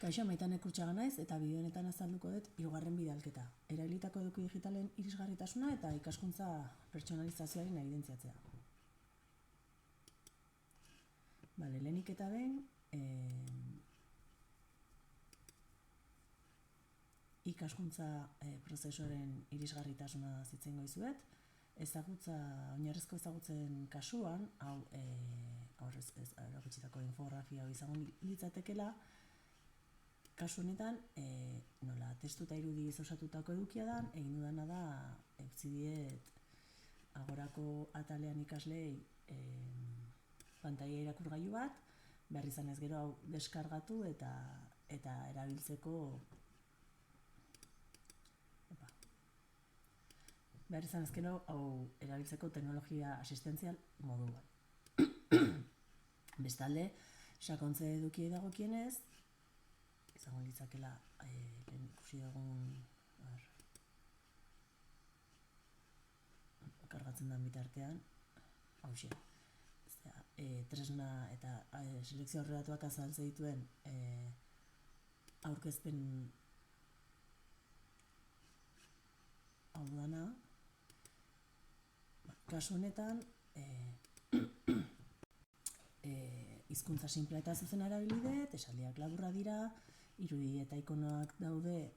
Kaixo, Maitane Kurtxaga naiz eta bideo honetan azalduko dut hirugarren bidalketa. Erabilitako eduki digitalen irisgarritasuna eta ikaskuntza pertsonalizazioaren evidentziatzea. Bale, lehenik eta behin, ikaskuntza prozesuaren irisgarritasuna zitzen goizuet. Oinarrizko ezagutzen kasuan, hau erakutsitako infografia izango litzatekela, kasu honetan, nola testu eta irudi osatutako edukia da, egin dudana da, eutzi diet agorako atalean ikaslei pantaila irakurgailu bat, behar izan ez gero hau deskargatu eta erabiltzeko teknologia asistentzial moduan. Bestalde, sakontze edukiei dagokienez, izango litzakela lehen ikusi dugun kargatzen den bitartean, hauxe. Tresna eta selekzio aurreratuak azaltze dituen aurkezpen hau dana. Kasu honetan, hizkuntza sinplea eta zuzena erabili dut, esaldiak laburra dira, irudi eta ikonoak daude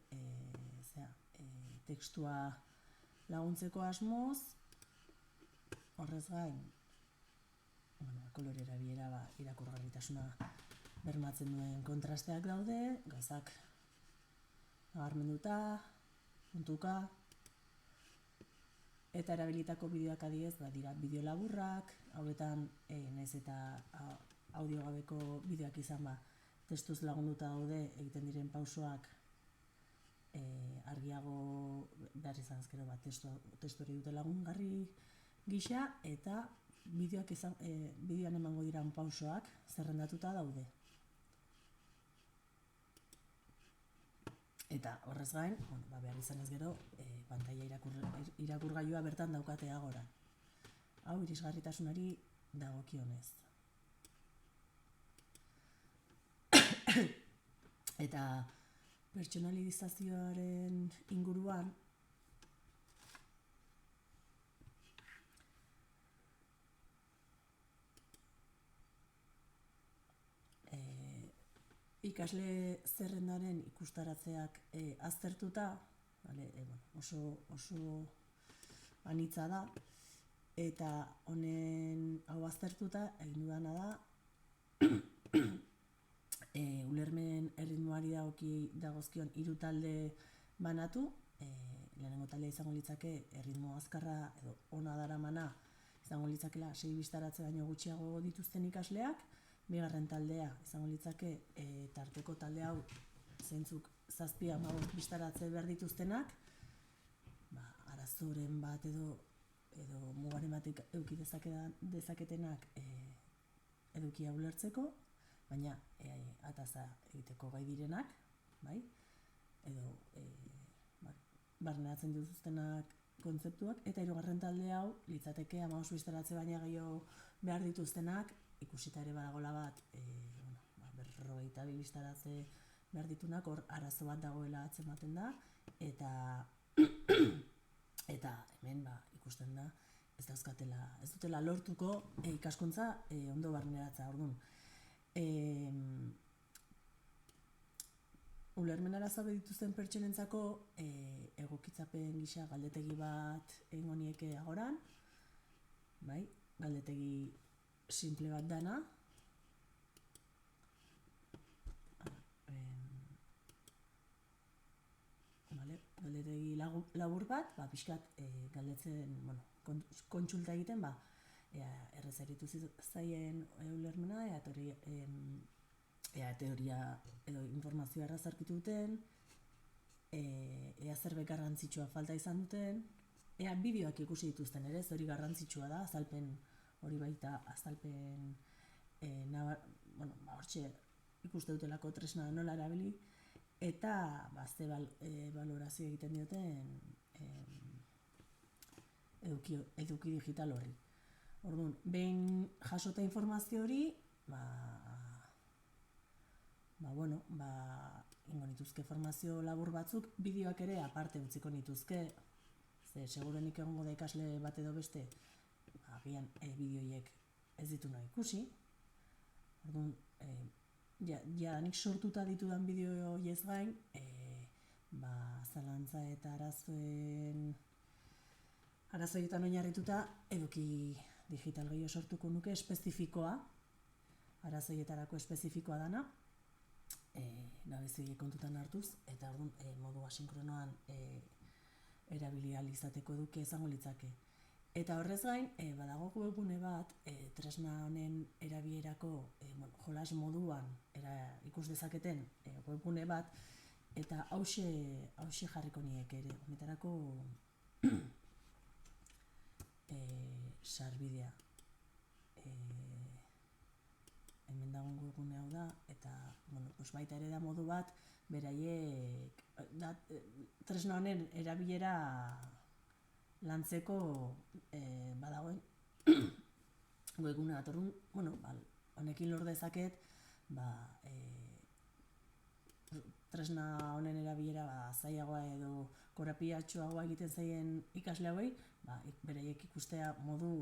tekstua laguntzeko asmoz, horrez gain, kolore erabilera irakurgarritasuna bermatzen duen kontrasteak daude, gauzak nabarmenduta, puntuka, eta erabilitako bideoak adibidez dira bideo laburrak, hauetan nahiz eta audio gabeko bideoak izan testuz lagunduta daude egiten diren pausoak argiago behar izan ezkero testu hori dute lagungarri gisa eta bideoan emango diran pausoak zerrendatuta daude. Eta horrez gain, behar izan ez gero, pantaila irakurgailua bertan daukate agora. Hau irisgarritasunari dagokionez. Eta pertsonalizazioaren inguruan, ikasle zerrendaren ikustaratzeak aztertuta, oso anitza da, eta hau aztertuta egin dudana da, ulermen erritmoari dagozkion 3 talde banatu, lehenengo taldea izango litzake erritmo azkarra edo ona daramana izango litzakela 6 bistaratze baino gutxiago dituzten ikasleak, bigarren taldea izango litzake tarteko talde hau zeintzuk 7-15 bistaratze behar dituztenak, arazoren bat edo mugaren bat eduki dezaketenak edukia ulertzeko, baina ataza egiteko gai direnak, edo barneratzen dituztenak kontzeptuak, eta 3. talde hau litzateke 15 bistaratze baina gehiago behar dituztenak, ikusita ere badagola bat 52 bistaratze behar ditunak, hor arazo bat dagoela atzematen da, eta hemen ikusten da ez dutela lortuko ikaskuntza ondo barneratza. Orduan, ulermen arazoak dituzten pertsonentzako egokitzapen gisa galdetegi bat egingo nieke agoran, galdetegi simple bat dana, galdetegi labur bat, pixkat galdetzen, kontsulta egiten, errez eritu zaien ulermena, ea teoria edo informazioa erraz aurkitu duten, ea zerbait garrantzitsua falta izan duten, ea bideoak ikusi dituzten ere, hori garrantzitsua da, azalpen hori baita, azalpen hortxe ikuste dutelako tresna nola erabili, eta ze balorazio egiten dioten eduki digital horri. Orduan, behin jasota informazio hori, ingo nituzke formazio labur batzuk, bideoak ere aparte utziko nituzke, ze segurenik egongo da ikasle bat edo beste, agian bideoiek ez ditu nahi ikusi. Orduan, jadanik sortuta ditudan bideo horiez gain, zalantza eta arazoietan oinarrituta eduki digital gehiago sortuko nuke espezifikoa, arazoietarako espezifikoa dana, nabezioiek kontutan hartuz, eta orduan modu asinkronoan erabili ahal izateko eduki izango litzake. Eta horrez gain, badago webgune bat, tresna honen erabilerako jolas moduan ikus dezaketen webgune bat, eta hauxe jarriko niek ere, honetarako sarbidea. Hemen dagoen webgune hau da, eta baita ere da modu bat, beraiek tresna honen erabilera lantzeko badagoen webgune bat. Orduan, honekin lor dezaket tresna honen erabilera zailagoa edo korapilatsuagoa egiten zaien ikasle hauei, beraiek ikustea modu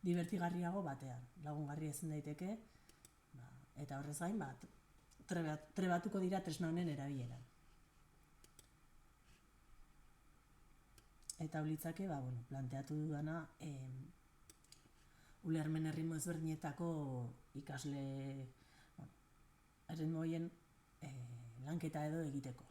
divertigarriago batean, lagungarri ezin daiteke, eta horrez gain trebatuko dira tresna honen erabileran. Eta ulitzake, planteatu dudana, ulermen erritmo ezberdinetako ikasle erritmo horien lanketa edo egiteko.